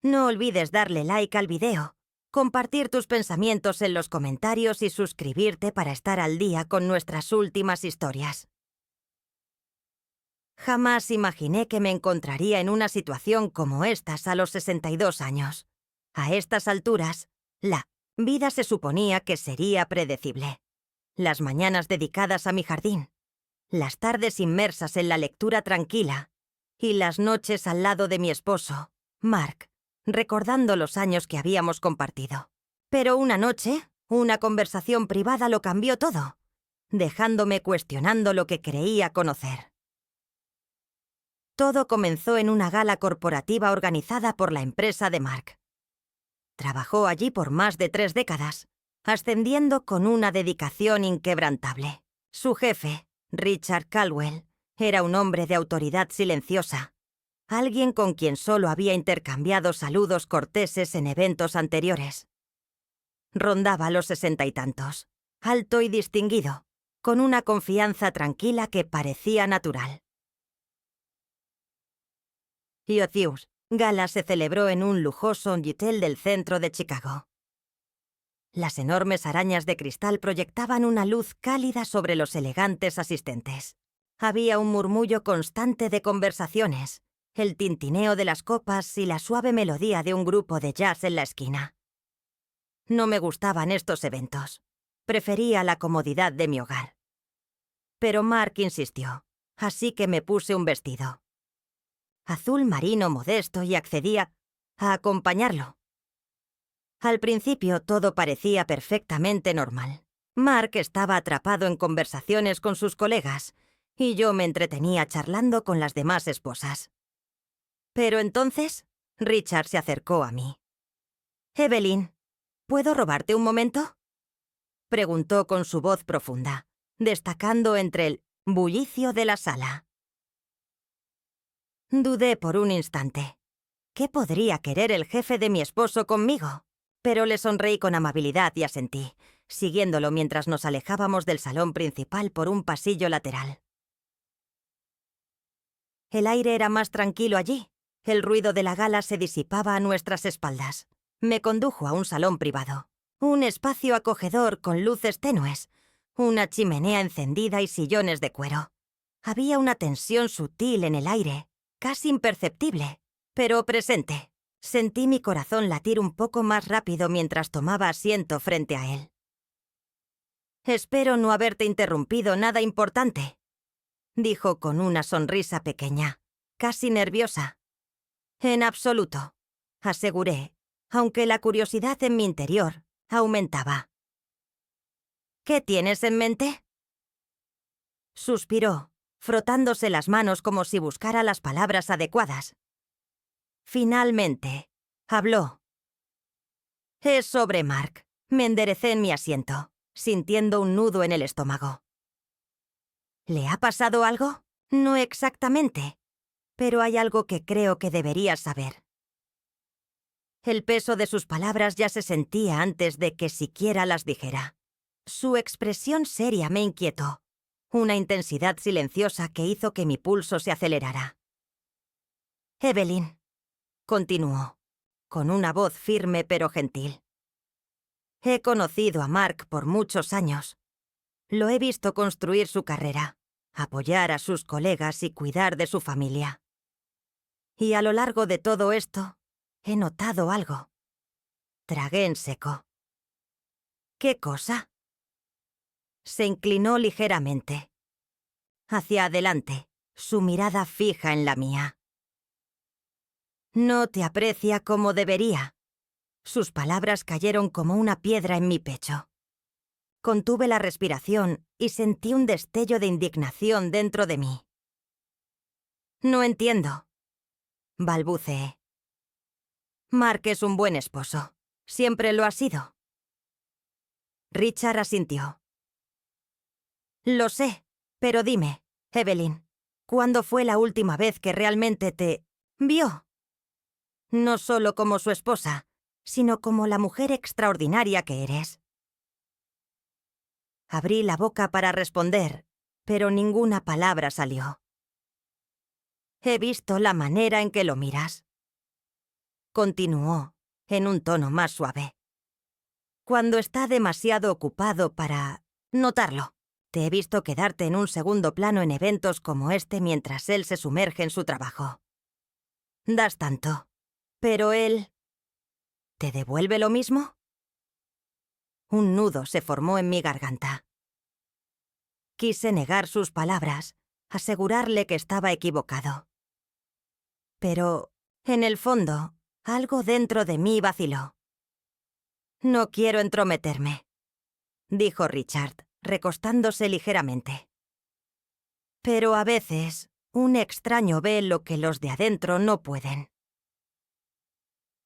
No olvides darle like al video, compartir tus pensamientos en los comentarios y suscribirte para estar al día con nuestras últimas historias. Jamás imaginé que me encontraría en una situación como estas a los 62 años. A estas alturas, la vida se suponía que sería predecible. Las mañanas dedicadas a mi jardín, las tardes inmersas en la lectura tranquila y las noches al lado de mi esposo, Mark, recordando los años que habíamos compartido. Pero una noche, una conversación privada lo cambió todo, dejándome cuestionando lo que creía conocer. Todo comenzó en una gala corporativa organizada por la empresa de Mark. Trabajó allí por más de 3 décadas, ascendiendo con una dedicación inquebrantable. Su jefe, Richard Caldwell, era un hombre de autoridad silenciosa, alguien con quien solo había intercambiado saludos corteses en eventos anteriores. Rondaba los 60 y tantos, alto y distinguido, con una confianza tranquila que parecía natural. Youth's Gala se celebró en un lujoso hotel del centro de Chicago. Las enormes arañas de cristal proyectaban una luz cálida sobre los elegantes asistentes. Había un murmullo constante de conversaciones, el tintineo de las copas y la suave melodía de un grupo de jazz en la esquina. No me gustaban estos eventos. Prefería la comodidad de mi hogar. Pero Mark insistió, así que me puse un vestido azul marino modesto y accedí a acompañarlo. Al principio todo parecía perfectamente normal. Mark estaba atrapado en conversaciones con sus colegas y yo me entretenía charlando con las demás esposas. Pero entonces, Richard se acercó a mí. «Evelyn, ¿puedo robarte un momento?», preguntó con su voz profunda, destacando entre el bullicio de la sala. Dudé por un instante. ¿Qué podría querer el jefe de mi esposo conmigo? Pero le sonreí con amabilidad y asentí, siguiéndolo mientras nos alejábamos del salón principal por un pasillo lateral. El aire era más tranquilo allí. El ruido de la gala se disipaba a nuestras espaldas. Me condujo a un salón privado. Un espacio acogedor con luces tenues, una chimenea encendida y sillones de cuero. Había una tensión sutil en el aire, casi imperceptible, pero presente. Sentí mi corazón latir un poco más rápido mientras tomaba asiento frente a él. «Espero no haberte interrumpido nada importante», dijo con una sonrisa pequeña, casi nerviosa. «En absoluto», aseguré, aunque la curiosidad en mi interior aumentaba. «¿Qué tienes en mente?», suspiró, frotándose las manos como si buscara las palabras adecuadas. Finalmente, habló. «Es sobre Mark». Me enderecé en mi asiento, sintiendo un nudo en el estómago. «¿Le ha pasado algo?». «No exactamente, pero hay algo que creo que deberías saber». El peso de sus palabras ya se sentía antes de que siquiera las dijera. Su expresión seria me inquietó, una intensidad silenciosa que hizo que mi pulso se acelerara. «Evelyn», continuó, con una voz firme pero gentil. «He conocido a Mark por muchos años. Lo he visto construir su carrera, apoyar a sus colegas y cuidar de su familia. Y a lo largo de todo esto, he notado algo». Tragué en seco. «¿Qué cosa?». Se inclinó ligeramente. Hacia adelante, su mirada fija en la mía. «No te aprecia como debería». Sus palabras cayeron como una piedra en mi pecho. Contuve la respiración y sentí un destello de indignación dentro de mí. «No entiendo», balbuceé. «Mark es un buen esposo. Siempre lo ha sido». Richard asintió. «Lo sé, pero dime, Evelyn, ¿cuándo fue la última vez que realmente te vio? No solo como su esposa, sino como la mujer extraordinaria que eres». Abrí la boca para responder, pero ninguna palabra salió. «He visto la manera en que lo miras», continuó, en un tono más suave. Cuando está demasiado ocupado para notarlo. Te he visto quedarte en un segundo plano en eventos como este mientras él se sumerge en su trabajo. Das tanto. Pero él... ¿te devuelve lo mismo? Un nudo se formó en mi garganta. Quise negar sus palabras, asegurarle que estaba equivocado. Pero, en el fondo, algo dentro de mí vaciló. No quiero entrometerme, dijo Richard, recostándose ligeramente. Pero a veces, un extraño ve lo que los de adentro no pueden.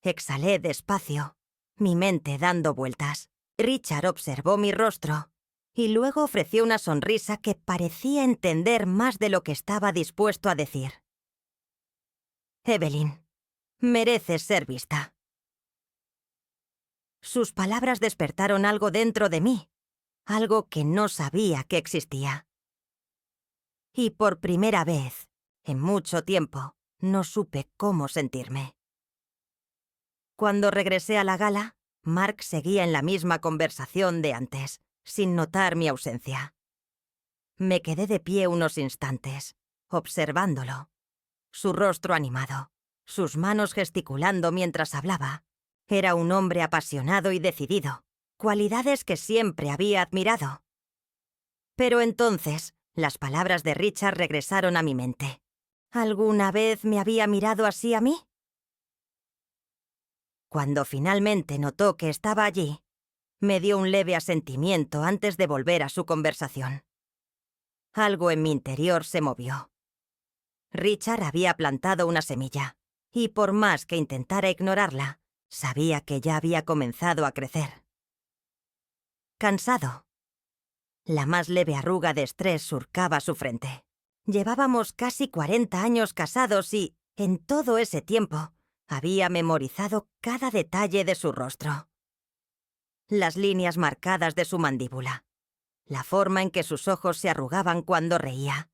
Exhalé despacio, mi mente dando vueltas. Richard observó mi rostro y luego ofreció una sonrisa que parecía entender más de lo que estaba dispuesto a decir. Evelyn, mereces ser vista. Sus palabras despertaron algo dentro de mí, algo que no sabía que existía. Y por primera vez, en mucho tiempo, no supe cómo sentirme. Cuando regresé a la gala, Mark seguía en la misma conversación de antes, sin notar mi ausencia. Me quedé de pie unos instantes, observándolo. Su rostro animado, sus manos gesticulando mientras hablaba. Era un hombre apasionado y decidido, cualidades que siempre había admirado. Pero entonces, las palabras de Richard regresaron a mi mente. ¿Alguna vez me había mirado así a mí? Cuando finalmente notó que estaba allí, me dio un leve asentimiento antes de volver a su conversación. Algo en mi interior se movió. Richard había plantado una semilla, y por más que intentara ignorarla, sabía que ya había comenzado a crecer. Cansado. La más leve arruga de estrés surcaba su frente. Llevábamos casi 40 años casados y, en todo ese tiempo, había memorizado cada detalle de su rostro. Las líneas marcadas de su mandíbula, la forma en que sus ojos se arrugaban cuando reía,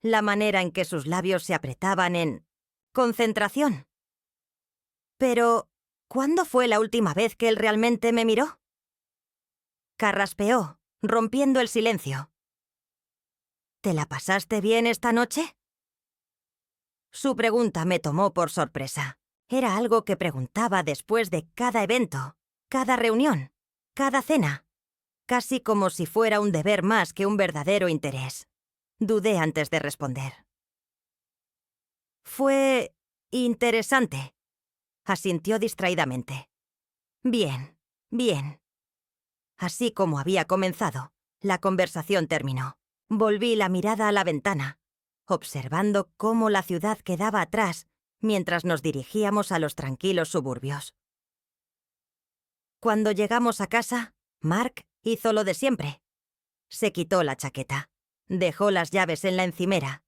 la manera en que sus labios se apretaban en concentración. Pero, ¿cuándo fue la última vez que él realmente me miró? Carraspeó, rompiendo el silencio. ¿Te la pasaste bien esta noche? Su pregunta me tomó por sorpresa. Era algo que preguntaba después de cada evento, cada reunión, cada cena, casi como si fuera un deber más que un verdadero interés. Dudé antes de responder. Fue interesante, asintió distraídamente. Bien, bien. Así como había comenzado, la conversación terminó. Volví la mirada a la ventana, observando cómo la ciudad quedaba atrás mientras nos dirigíamos a los tranquilos suburbios. Cuando llegamos a casa, Mark hizo lo de siempre. Se quitó la chaqueta, dejó las llaves en la encimera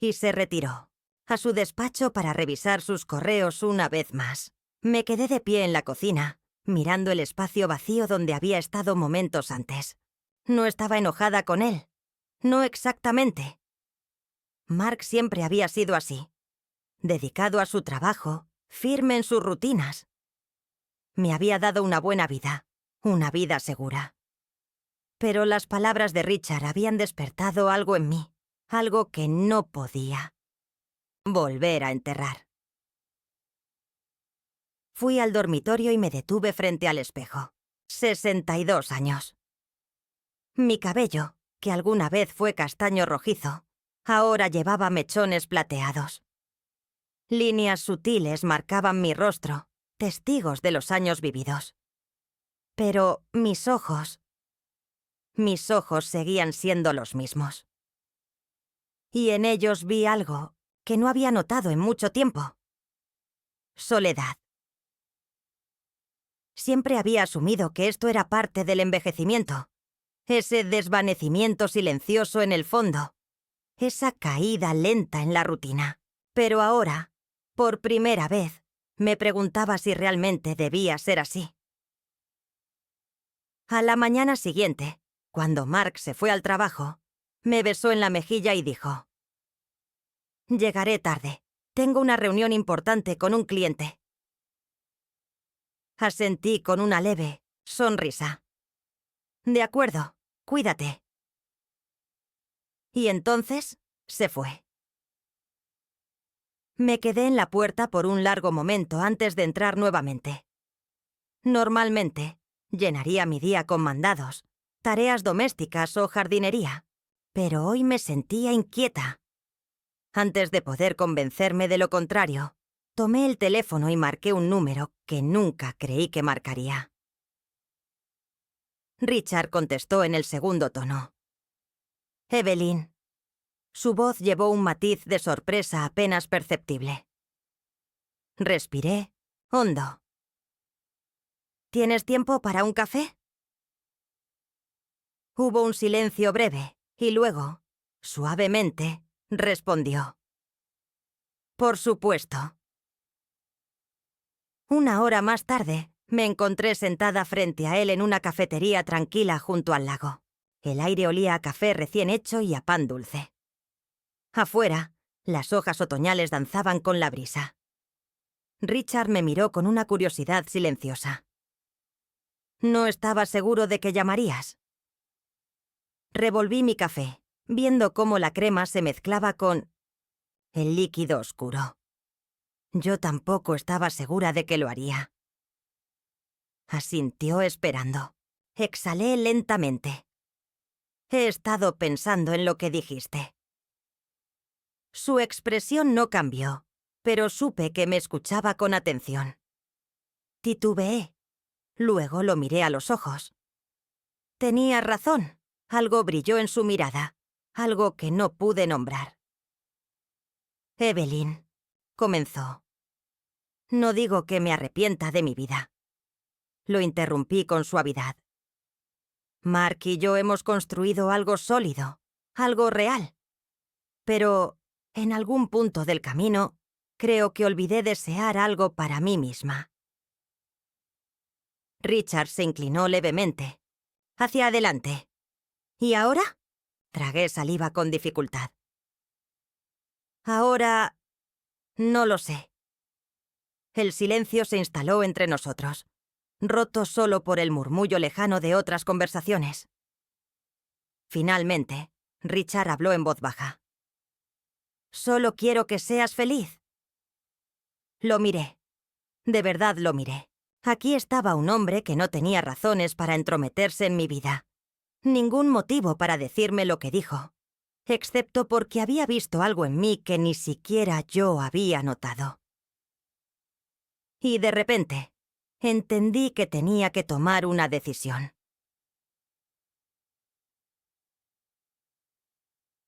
y se retiró a su despacho para revisar sus correos una vez más. Me quedé de pie en la cocina, mirando el espacio vacío donde había estado momentos antes. No estaba enojada con él. No exactamente. Mark siempre había sido así, dedicado a su trabajo, firme en sus rutinas. Me había dado una buena vida, una vida segura. Pero las palabras de Richard habían despertado algo en mí, algo que no podía volver a enterrar. Fui al dormitorio y me detuve frente al espejo. 62 años. Mi cabello, que alguna vez fue castaño rojizo, ahora llevaba mechones plateados. Líneas sutiles marcaban mi rostro, testigos de los años vividos. Pero mis ojos seguían siendo los mismos. Y en ellos vi algo que no había notado en mucho tiempo. Soledad. Siempre había asumido que esto era parte del envejecimiento, ese desvanecimiento silencioso en el fondo, esa caída lenta en la rutina. Pero ahora, por primera vez, me preguntaba si realmente debía ser así. A la mañana siguiente, cuando Mark se fue al trabajo, me besó en la mejilla y dijo: «Llegaré tarde. Tengo una reunión importante con un cliente». Asentí con una leve sonrisa. De acuerdo, cuídate. Y entonces se fue. Me quedé en la puerta por un largo momento antes de entrar nuevamente. Normalmente, llenaría mi día con mandados, tareas domésticas o jardinería, pero hoy me sentía inquieta. Antes de poder convencerme de lo contrario, tomé el teléfono y marqué un número que nunca creí que marcaría. Richard contestó en el segundo tono. Evelyn. Su voz llevó un matiz de sorpresa apenas perceptible. Respiré hondo. ¿Tienes tiempo para un café? Hubo un silencio breve y luego, suavemente, respondió. Por supuesto. Una hora más tarde, me encontré sentada frente a él en una cafetería tranquila junto al lago. El aire olía a café recién hecho y a pan dulce. Afuera, las hojas otoñales danzaban con la brisa. Richard me miró con una curiosidad silenciosa. No estaba seguro de que llamarías. Revolví mi café, viendo cómo la crema se mezclaba con el líquido oscuro. Yo tampoco estaba segura de que lo haría. Asintió esperando. Exhalé lentamente. He estado pensando en lo que dijiste. Su expresión no cambió, pero supe que me escuchaba con atención. Titubeé. Luego lo miré a los ojos. Tenía razón. Algo brilló en su mirada, algo que no pude nombrar. Evelyn, comenzó. No digo que me arrepienta de mi vida. Lo interrumpí con suavidad. Mark y yo hemos construido algo sólido, algo real. Pero, en algún punto del camino, creo que olvidé desear algo para mí misma. Richard se inclinó levemente. Hacia adelante. ¿Y ahora? Tragué saliva con dificultad. Ahora... no lo sé. El silencio se instaló entre nosotros, roto solo por el murmullo lejano de otras conversaciones. Finalmente, Richard habló en voz baja. «Solo quiero que seas feliz». Lo miré. De verdad lo miré. Aquí estaba un hombre que no tenía razones para entrometerse en mi vida. Ningún motivo para decirme lo que dijo, excepto porque había visto algo en mí que ni siquiera yo había notado. Y de repente, entendí que tenía que tomar una decisión.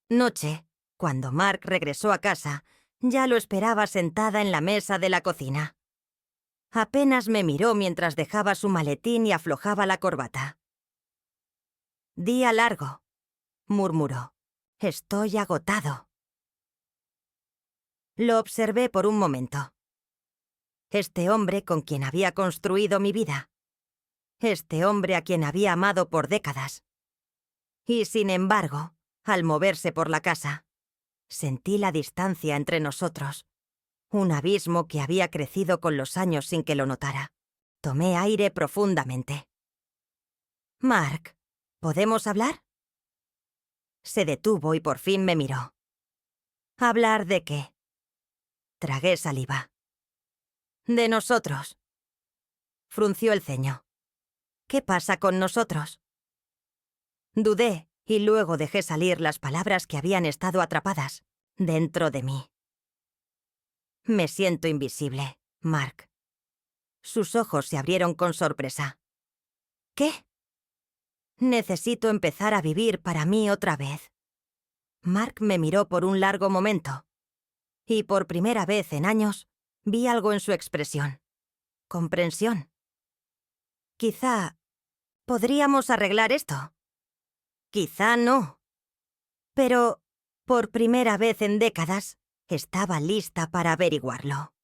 Noche, cuando Mark regresó a casa, ya lo esperaba sentada en la mesa de la cocina. Apenas me miró mientras dejaba su maletín y aflojaba la corbata. «Día largo», murmuró. «Estoy agotado». Lo observé por un momento. Este hombre con quien había construido mi vida. Este hombre a quien había amado por décadas. Y sin embargo, al moverse por la casa, sentí la distancia entre nosotros. Un abismo que había crecido con los años sin que lo notara. Tomé aire profundamente. «Mark, ¿podemos hablar?» Se detuvo y por fin me miró. «¿Hablar de qué?» Tragué saliva. «De nosotros». Frunció el ceño. «¿Qué pasa con nosotros?» Dudé y luego dejé salir las palabras que habían estado atrapadas dentro de mí. «Me siento invisible, Mark». Sus ojos se abrieron con sorpresa. «¿Qué?» «Necesito empezar a vivir para mí otra vez». Mark me miró por un largo momento. Y por primera vez en años, vi algo en su expresión. Comprensión. «Quizá... ¿podríamos arreglar esto?» «Quizá no». Pero, por primera vez en décadas, estaba lista para averiguarlo.